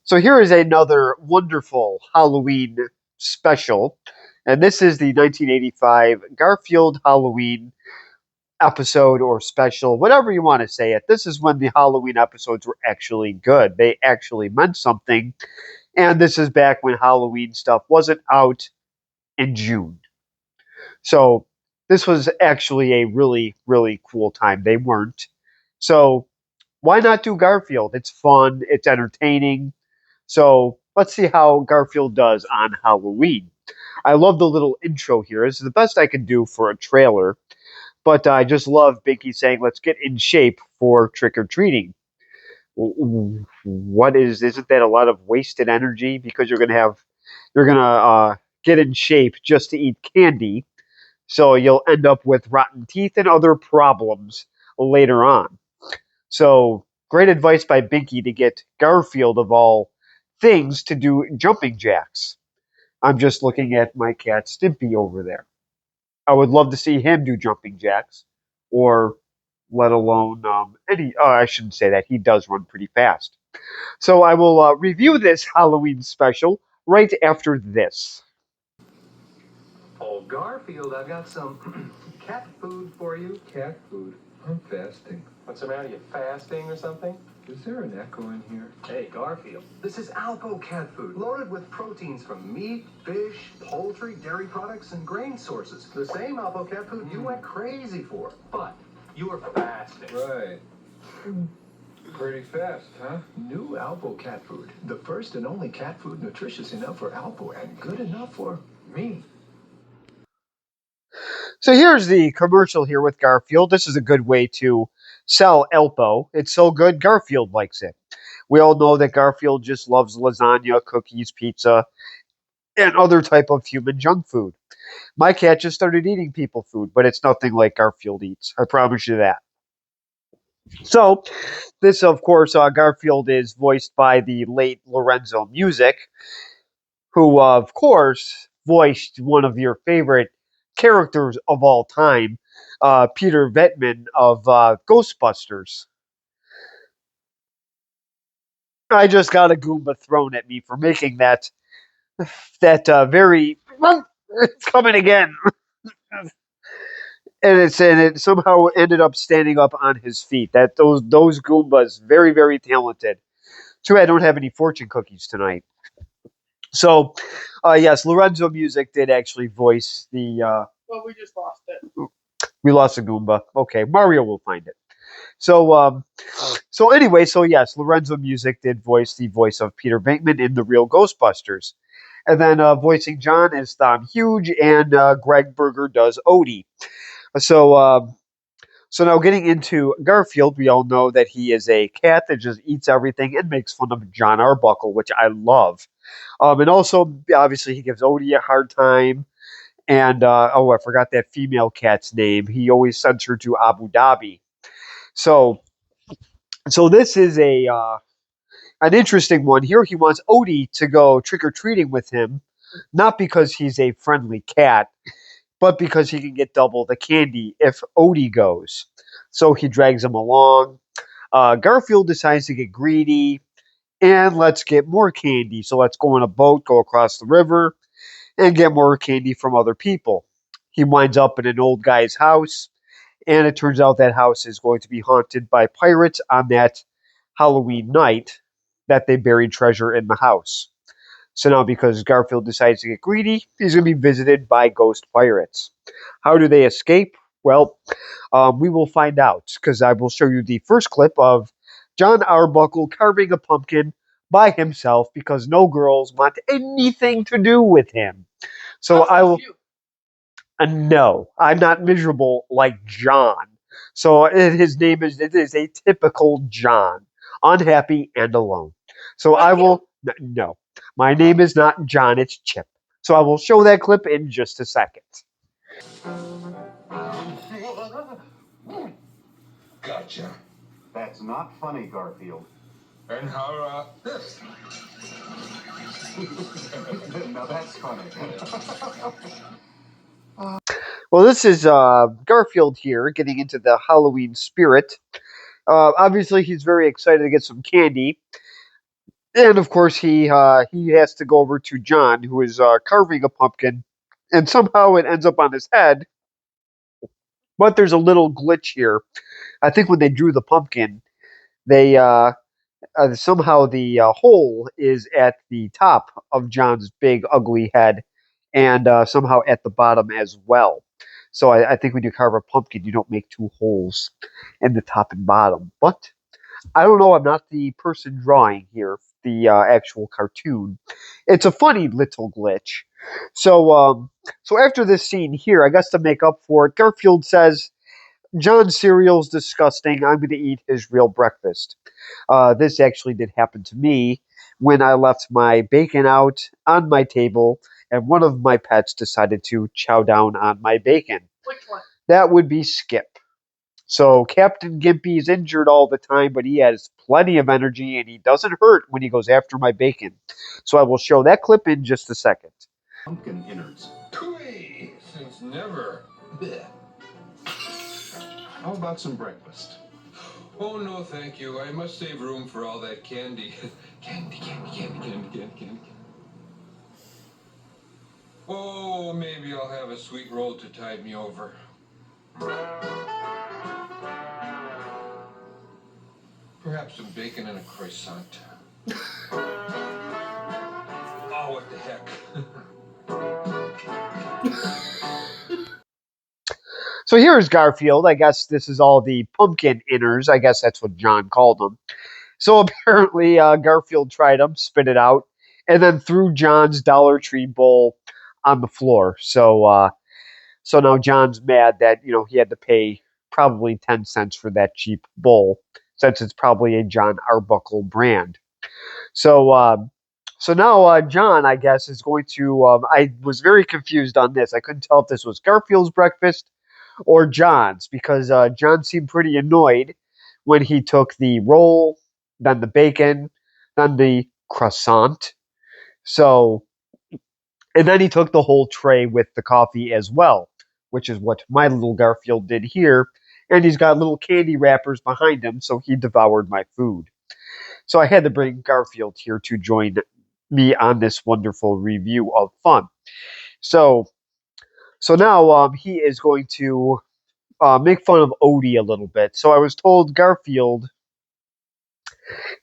So here is another wonderful Halloween special, and this is the 1985 Garfield Halloween episode or special, whatever you want to say it. This is when the Halloween episodes were actually good. They actually meant something, and this is back when Halloween stuff wasn't out in June. So this was actually a really, really cool time. They weren't. So why not do Garfield? It's fun, it's entertaining. So let's see how Garfield does on Halloween. I love the little intro here. This is the best I can do for a trailer, but I just love Binky saying, "Let's get in shape for trick or treating." What is? Isn't that a lot of wasted energy? Because you're gonna get in shape just to eat candy, so you'll end up with rotten teeth and other problems later on. So great advice by Binky to get Garfield of all things to do jumping jacks. I'm just looking at my cat Stimpy over there. I would love to see him do jumping jacks, or let alone any. Oh, I shouldn't say that. He does run pretty fast. So I will review this Halloween special right after this. Oh, Garfield, I've got some cat food for you. Cat food? I'm fasting. What's the matter? You fasting or something? Is there an echo in here? Hey, Garfield, this is Alpo cat food, loaded with proteins from meat, fish, poultry, dairy products, and grain sources. The same Alpo cat food you went crazy for. But you were fasting. Right. Pretty fast, huh? New Alpo cat food. The first and only cat food nutritious enough for Alpo and good enough for me. So here's the commercial here with Garfield. This is a good way to sell Elpo. It's so good, Garfield likes it. We all know that Garfield just loves lasagna, cookies, pizza, and other type of human junk food. My cat just started eating people food, but it's nothing like Garfield eats. I promise you that. So, this, of course, Garfield is voiced by the late Lorenzo Music, who, of course, voiced one of your favorite characters of all time, Peter Vettman of Ghostbusters. I just got a Goomba thrown at me for making that very. It's coming again, and it somehow ended up standing up on his feet. That those Goombas very very talented. Too bad I don't have any fortune cookies tonight. So, yes, Lorenzo Music did actually voice the. Well, we just lost it. We lost a Goomba. Okay, Mario will find it. So anyway, so yes, Lorenzo Music did voice the voice of Peter Venkman in the real Ghostbusters, and then voicing John is Thom Huge, and Greg Berger does Odie. So so now getting into Garfield, we all know that he is a cat that just eats everything and makes fun of John Arbuckle, which I love. And also, obviously, he gives Odie a hard time. And oh, I forgot that female cat's name. He always sends her to Abu Dhabi. So, so this is a an interesting one here. He wants Odie to go trick or treating with him, not because he's a friendly cat, but because he can get double the candy if Odie goes. So he drags him along. Garfield decides to get greedy and let's get more candy. So let's go on a boat, go across the river, and get more candy from other people. He winds up in an old guy's house, and it turns out that house is going to be haunted by pirates on that Halloween night that they buried treasure in the house. So now, because Garfield decides to get greedy, he's going to be visited by ghost pirates. How do they escape? Well, we will find out because I will show you the first clip of John Arbuckle carving a pumpkin by himself because no girls want anything to do with him. So I will. No, I'm not miserable like John. So his name is it is a typical John, unhappy and alone. So I will no. My name is not John, it's Chip. So I will show that clip in just a second. Gotcha. That's not funny, Garfield. And how about this? Now that's funny. Well, this is Garfield here getting into the Halloween spirit. Obviously, he's very excited to get some candy. And of course, he has to go over to John, who is carving a pumpkin, and somehow it ends up on his head. But there's a little glitch here. I think when they drew the pumpkin, they somehow the hole is at the top of John's big ugly head, and somehow at the bottom as well. So I think when you carve a pumpkin, you don't make two holes in the top and bottom. But I don't know. I'm not the person drawing here the actual cartoon. It's a funny little glitch. So after this scene here, I guess to make up for it, Garfield says, "John's cereal's disgusting. I'm going to eat his real breakfast." This actually did happen to me when I left my bacon out on my table, and one of my pets decided to chow down on my bacon. Which one? That would be Skip. So Captain Gimpy's injured all the time, but he has plenty of energy and he doesn't hurt when he goes after my bacon. So I will show that clip in just a second. Pumpkin innards. Cooey! Since never. Bleh. How about some breakfast? Oh, no, thank you. I must save room for all that candy. Candy. Oh, maybe I'll have a sweet roll to tide me over. Perhaps some bacon and a croissant. Oh, what the heck. So here's Garfield. I guess this is all the pumpkin inners. I guess that's what John called them. So apparently Garfield tried them, spit it out, and then threw John's Dollar Tree bowl on the floor. So now John's mad that he had to pay probably 10 cents for that cheap bowl, since it's probably a John Arbuckle brand. So so now John, I guess, is going to. I was very confused on this. I couldn't tell if this was Garfield's breakfast or John's, because John seemed pretty annoyed when he took the roll, then the bacon, then the croissant. So and then he took the whole tray with the coffee as well, which is what my little Garfield did here. And he's got little candy wrappers behind him, so he devoured my food. So I had to bring Garfield here to join me on this wonderful review of fun. So, so now he is going to make fun of Odie a little bit. So I was told Garfield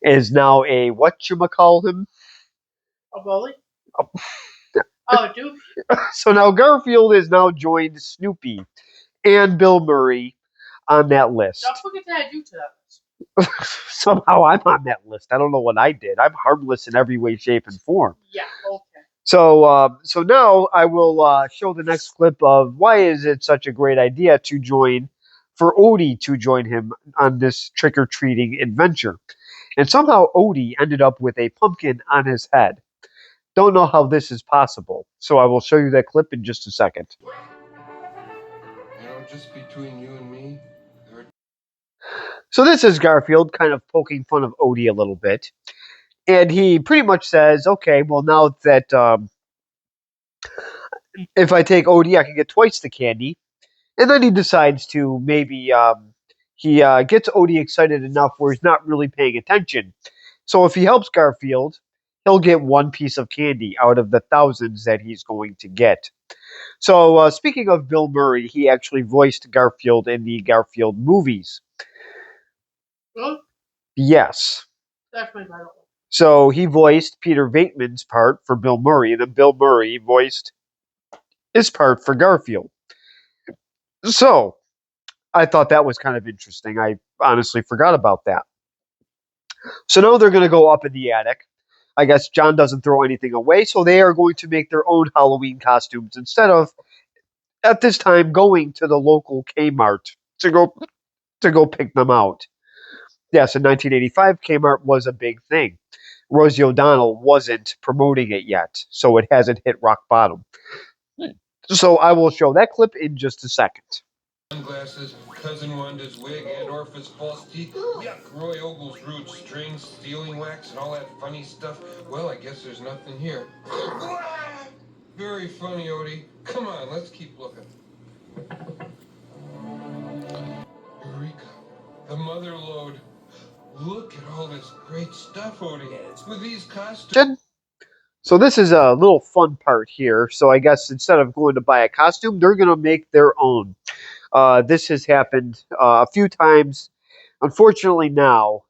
is now a what you call him. A bully? Oh, dude. So now Garfield is now joined Snoopy and Bill Murray on that list. Don't forget to add you to that list. Somehow I'm on that list. I don't know what I did. I'm harmless in every way, shape, and form. Yeah, okay. So now I will show the next clip of why is it such a great idea to join for Odie to join him on this trick or treating adventure. And somehow Odie ended up with a pumpkin on his head. Don't know how this is possible. So I will show you that clip in just a second. Just between you and me, So this is Garfield kind of poking fun of Odie a little bit. And he pretty much says, okay, well, now that if I take Odie, I can get twice the candy. And then he decides to maybe he gets Odie excited enough where he's not really paying attention. So if he helps Garfield, he'll get one piece of candy out of the thousands that he's going to get. So speaking of Bill Murray, he actually voiced Garfield in the Garfield movies. Really? Yes. That's my title. So he voiced Peter Venkman's part for Bill Murray, and then Bill Murray voiced his part for Garfield. So I thought that was kind of interesting. I honestly forgot about that. So now they're going to go up in the attic. I guess John doesn't throw anything away, so they are going to make their own Halloween costumes instead of, at this time, going to the local Kmart to go pick them out. Yes, in 1985, Kmart was a big thing. Rosie O'Donnell wasn't promoting it yet, so it hasn't hit rock bottom. So I will show that clip in just a second. sunglasses, Cousin Wanda's wig, Aunt Orpha's false teeth, yuck, Roy Ogle's roots, strings, sealing wax, and all that funny stuff. Well, I guess there's nothing here. Very funny, Odie. Come on, let's keep looking. Eureka! The mother lode. Look at all this great stuff, Odie. With these costumes. So this is a little fun part here. So I guess instead of going to buy a costume, they're going to make their own. This has happened a few times. Unfortunately, now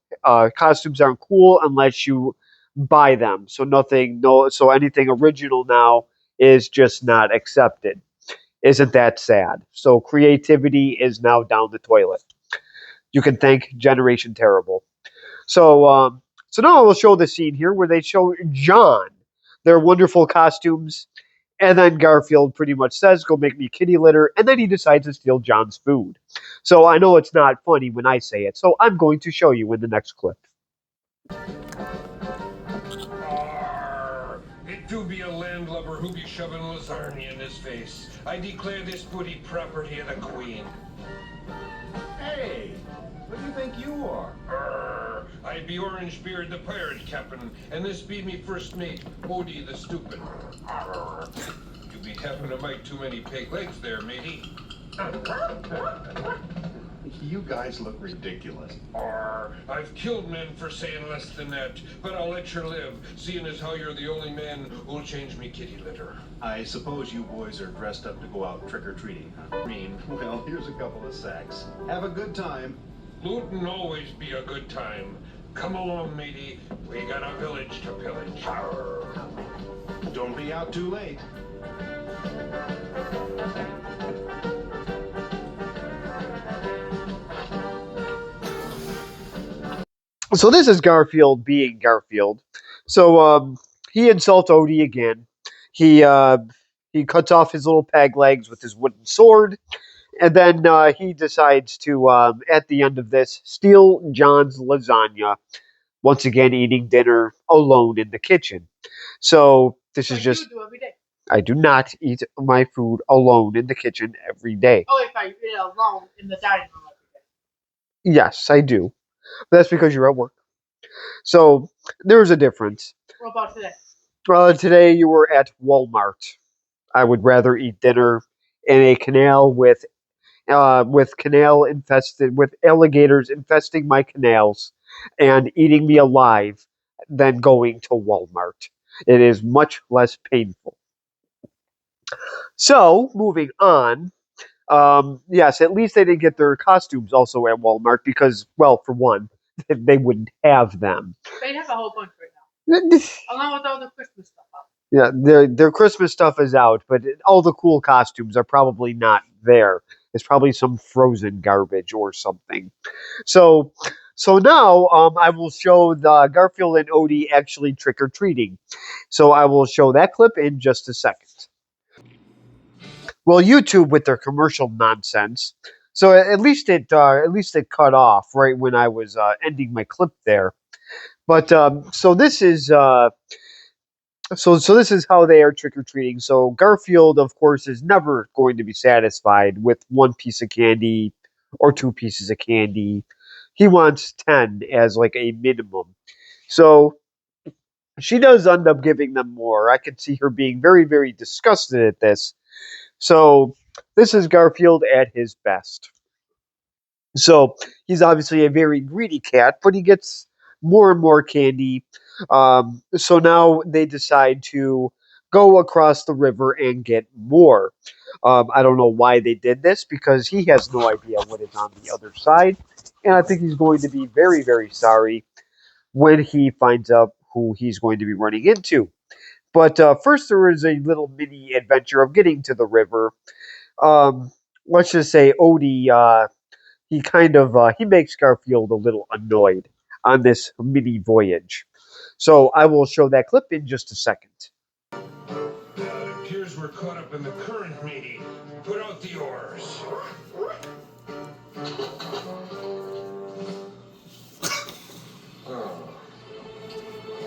costumes aren't cool unless you buy them. So nothing, no, so anything original now is just not accepted. Isn't that sad? So creativity is now down the toilet. You can thank Generation Terrible. So, so now I will show the scene here where they show John their wonderful costumes, and then Garfield pretty much says, "Go make me kitty litter," and then he decides to steal John's food. So I know it's not funny when I say it, so I'm going to show you in the next clip. Arr, it do be a landlubber who be shoving lasagna in his face. I declare this booty property of the queen. Hey, what do you think you are? Arr, I be Orangebeard the pirate captain, and this be me first mate, Odie the stupid. Arr, you be having a mite too many peg legs there, matey. You guys look ridiculous. Arr, I've killed men for saying less than that, but I'll let you live, seeing as how you're the only man who'll change me kitty litter. I suppose you boys are dressed up to go out trick-or-treating, huh? Well, here's a couple of sacks. Have a good time. Lootin' always be a good time. Come along, matey. We got a village to pillage. Arr. Don't be out too late. So this is Garfield being Garfield. So he insults Odie again. He uh, he cuts off his little peg legs with his wooden sword, and then he decides to, at the end of this, steal John's lasagna. Once again, eating dinner alone in the kitchen. So this is Like just. you do every day. I do not eat my food alone in the kitchen every day. Oh, if I eat it alone in the dining room every day. Yes, I do. That's because you're at work. So there's a difference. What about today? Today you were at Walmart. I would rather eat dinner in a canal with canal infested with alligators infesting my canals and eating me alive than going to Walmart. It is much less painful. So moving on. Yes, at least they didn't get their costumes also at Walmart because, well, for one, they wouldn't have them. They have a whole bunch right Yeah, now, along with all the Christmas stuff out. their Christmas stuff is out, but all the cool costumes are probably not there. It's probably some frozen garbage or something. So, so now I will show the Garfield and Odie actually trick or treating. So I will show that clip in just a second. Well, YouTube with their commercial nonsense. So at least it cut off right when I was ending my clip there. But so this is how they are trick or treating. So Garfield, of course, is never going to be satisfied with one piece of candy or two pieces of candy. He wants 10 as like a minimum. So she does end up giving them more. I could see her being very, very disgusted at this. So this is Garfield at his best. So he's obviously a very greedy cat, but he gets more and more candy. So now they decide to go across the river and get more. I don't know why they did this because he has no idea what is on the other side. And I think he's going to be very, very sorry when he finds out who he's going to be running into. But first, there is a little mini adventure of getting to the river. Um, let's just say Odie, he makes Garfield a little annoyed on this mini voyage. So I will show that clip in just a second. It appears we're caught up in the current, matey. Put out the oars. Oh,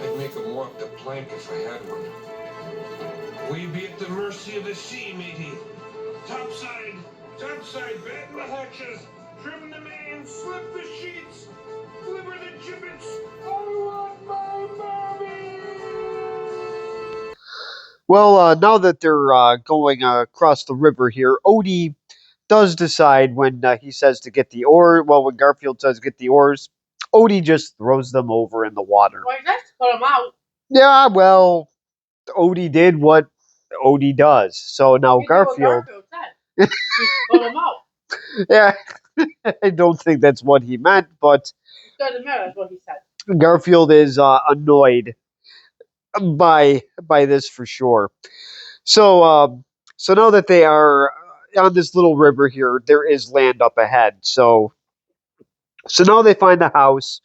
I'd make him walk the plank if I had one. We be at the mercy of the sea, matey. Topside, topside, batten the hatches, trim the main, slip the sheets, flipper the gibbets. I want my mommy. Well, now that they're going across the river here, Odie does decide when he says to get the oar. Well, when Garfield says get the oars, Odie just throws them over in the water. Well, he just put him out. Yeah, well, Odie did what Odie does. So now He did what Garfield. Garfield said. He put him out. Yeah, I don't think that's what he meant, but It doesn't matter. That's what he said. Garfield is annoyed by this for sure. So so now that they are on this little river here, there is land up ahead. So now they find a house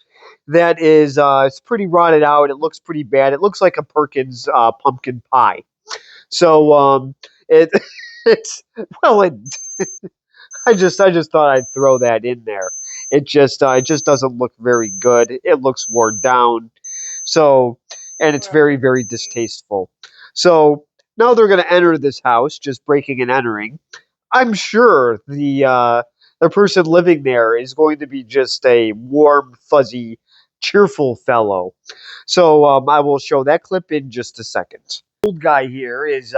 that is it's pretty rotted out. It looks pretty bad. It looks like a Perkins pumpkin pie. So it it's well it I just thought I'd throw that in there. It just doesn't look very good. It looks worn down. So and it's very very distasteful. So now they're going to enter this house, just breaking and entering. I'm sure the person living there is going to be just a warm, fuzzy, cheerful fellow. So I will show that clip in just a second. Old guy here is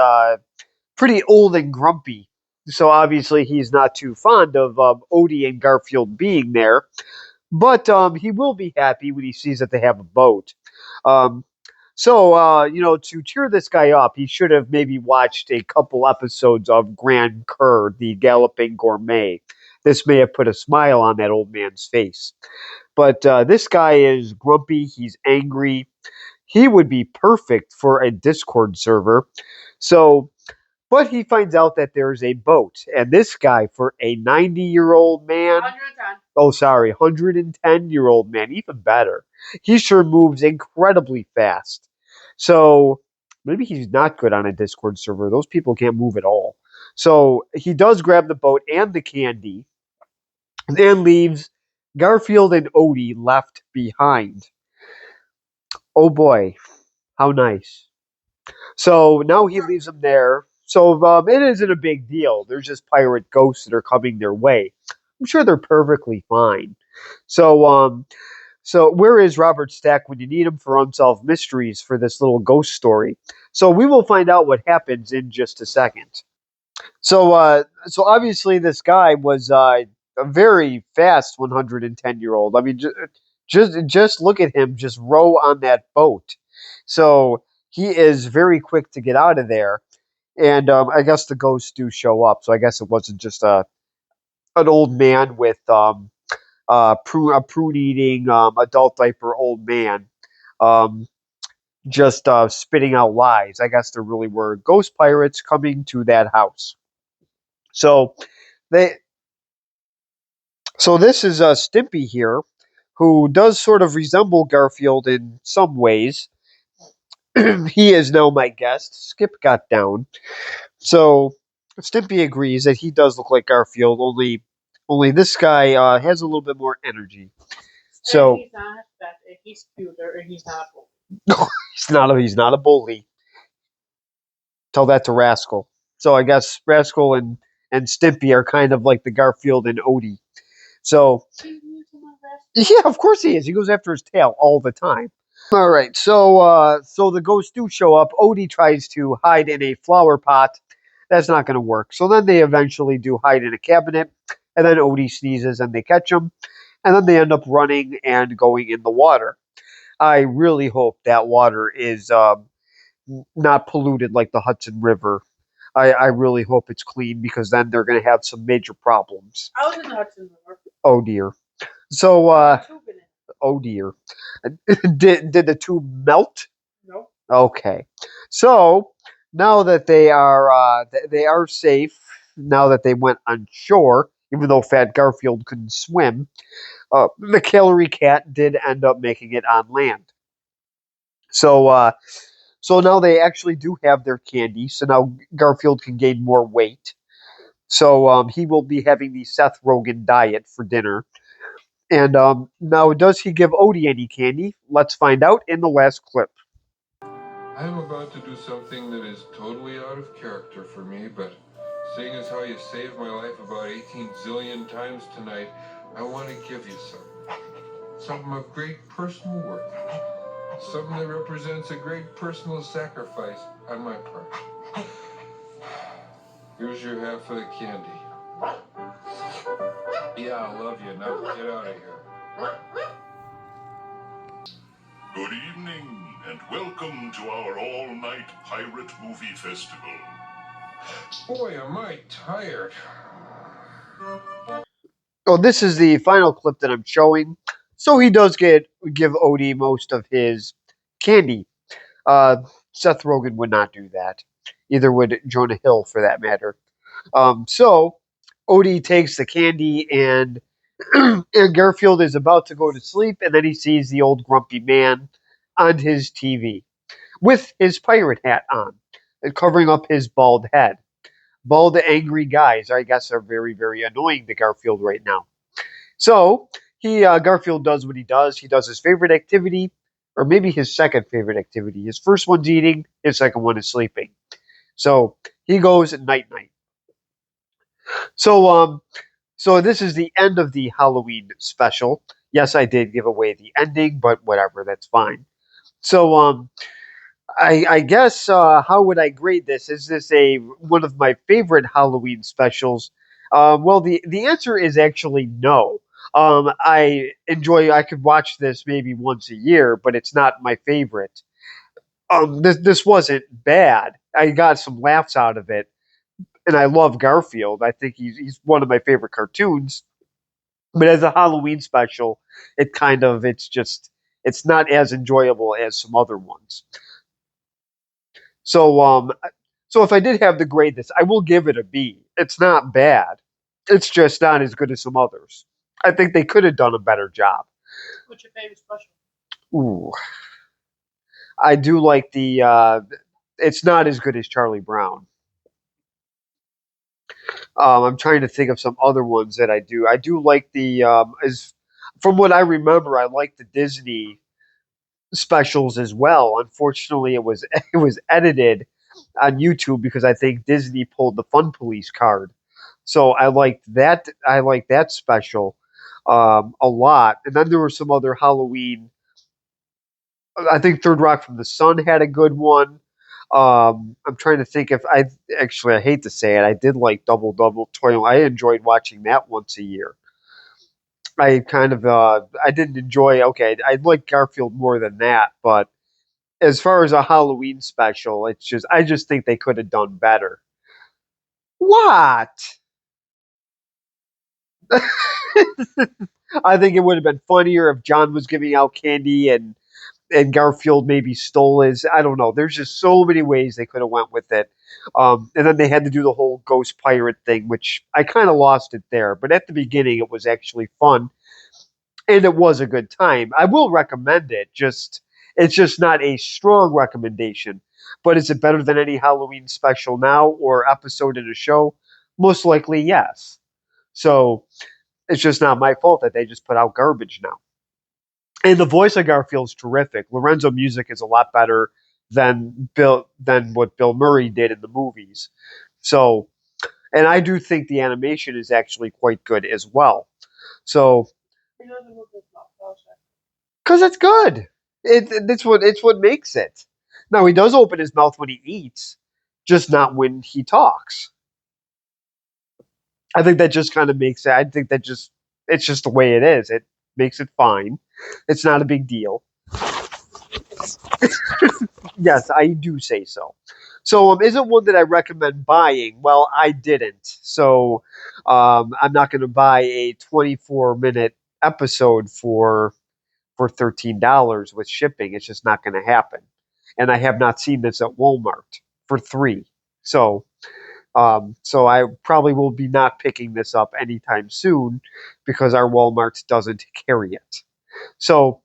pretty old and grumpy. So obviously he's not too fond of Odie and Garfield being there, but he will be happy when he sees that they have a boat. Um, to cheer this guy up, he should have maybe watched a couple episodes of Grand Cur, the Galloping Gourmet. This may have put a smile on that old man's face. But this guy is grumpy. He's angry. He would be perfect for a Discord server. So but he finds out that there's a boat, and this guy, for a 90-year-old man, 110. oh, sorry, 110-year-old man, even better, he sure moves incredibly fast. So maybe he's not good on a Discord server. Those people can't move at all. So he does grab the boat and the candy and leaves Garfield and Odie left behind. Oh boy, how nice. So now he leaves them there. So it isn't a big deal. They're just pirate ghosts that are coming their way. I'm sure they're perfectly fine. So so where is Robert Stack when you need him for unsolved mysteries for this little ghost story? So we will find out what happens in just a second. So obviously this guy was a very fast 110-year-old. I mean, just look at him just row on that boat. So he is very quick to get out of there. And I guess the ghosts do show up. So I guess it wasn't just an old man with a prune eating adult diaper old man um, just spitting out lies. I guess there really were ghost pirates coming to that house. So they so this is Stimpy here, who does sort of resemble Garfield in some ways. He is now my guest. Skip got down. So Stimpy agrees that he does look like Garfield, only this guy has a little bit more energy. So And he's not fat, and he's cuter, and he's not old. he's not a bully. Tell that to Rascal. So I guess Rascal and Stimpy are kind of like the Garfield and Odie. So yeah, of course he is. He goes after his tail all the time. All right, so the ghosts do show up. Odie tries to hide in a flower pot. That's not going to work. So then they eventually do hide in a cabinet, and then Odie sneezes and they catch him, and then they end up running and going in the water. I really hope that water is not polluted like the Hudson River. I really hope it's clean because then they're going to have some major problems. I was in the Hudson River. Oh dear. So Tube in it. oh dear. Did the tube melt? No. Okay. So now that they are safe, now that they went on shore, even though Fat Garfield couldn't swim, the Calorie Cat did end up making it on land. So so now they actually do have their candy. So now Garfield can gain more weight. So he will be having the Seth Rogen diet for dinner. And now, does he give Odie any candy? Let's find out in the last clip. I am about to do something that is totally out of character for me, but seeing as how you saved my life about 18 zillion times tonight, I want to give you something. Something of great personal worth. Something that represents a great personal sacrifice on my part. Here's your half of the candy. Yeah, I love you. Now get out of here. Good evening, and welcome to our all-night pirate movie festival. Boy, am I tired. Oh, this is the final clip that I'm showing. So he does give Odie most of his candy. Uh, Seth Rogen would not do that. Either would Jonah Hill, for that matter. So Odie takes the candy, and and Garfield is about to go to sleep, and then he sees the old grumpy man on his TV with his pirate hat on and covering up his bald head. Bald, angry guys, I guess, are very, very annoying to Garfield right now. So he Garfield does what he does. He does his favorite activity, or maybe his second favorite activity. His first one's eating. His second one is sleeping. So he goes night night. So so this is the end of the Halloween special. Yes, I did give away the ending, but whatever, that's fine. So I guess how would I grade this? Is this a one of my favorite Halloween specials? Well, the answer is actually no. I could watch this maybe once a year, but it's not my favorite. This wasn't bad. I got some laughs out of it, and I love Garfield. I think he's one of my favorite cartoons. But as a Halloween special, it's not as enjoyable as some other ones. So so if I did have to grade this, I will give it a B. It's not bad. It's just not as good as some others. I think they could have done a better job. What's your favorite special? Ooh, I do like the. It's not as good as Charlie Brown. I'm trying to think of some other ones that I do. I do like the as from what I remember, I like the Disney specials as well. Unfortunately, it was it was edited on YouTube because I think Disney pulled the Fun Police card. So I liked that. I liked that special a lot. And then there were some other Halloween. I think Third Rock from the Sun had a good one. I'm trying to think if I actually I hate to say it, I did like Double Double Toil. I enjoyed watching that once a year. I didn't enjoy. Okay, I like Garfield more than that, but as far as a Halloween special, I just think they could have done better. What? I think it would have been funnier if John was giving out candy and Garfield maybe stole his. I don't know. There's just so many ways they could have went with it. And then they had to do the whole ghost pirate thing, which I kind of lost it there. But at the beginning, it was actually fun and it was a good time. I will recommend it. Just it's just not a strong recommendation. But is it better than any Halloween special now or episode in a show? Most likely, yes. So it's just not my fault that they just put out garbage now. And the voice of Garfield's terrific. Lorenzo Music is a lot better than what Bill Murray did in the movies. So, and I do think the animation is actually quite good as well. So, because it's good, it's what makes it. Now he does open his mouth when he eats, just not when he talks. I think that just kind of makes it. I think that just it's just the way it is. It makes it fine. It's not a big deal. Yes, I do say so. So, is it one that I recommend buying? Well, I didn't. So, I'm not going to buy a 24-minute episode for $13 with shipping. It's just not going to happen. And I have not seen this at Walmart for $3. So, so I probably will be not picking this up anytime soon because our Walmart doesn't carry it. So,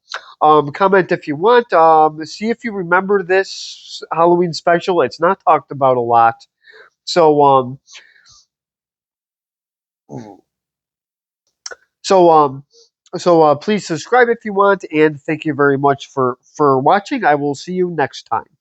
comment if you want. See if you remember this Halloween special. It's not talked about a lot. So, so, please subscribe if you want, and thank you very much for watching. I will see you next time.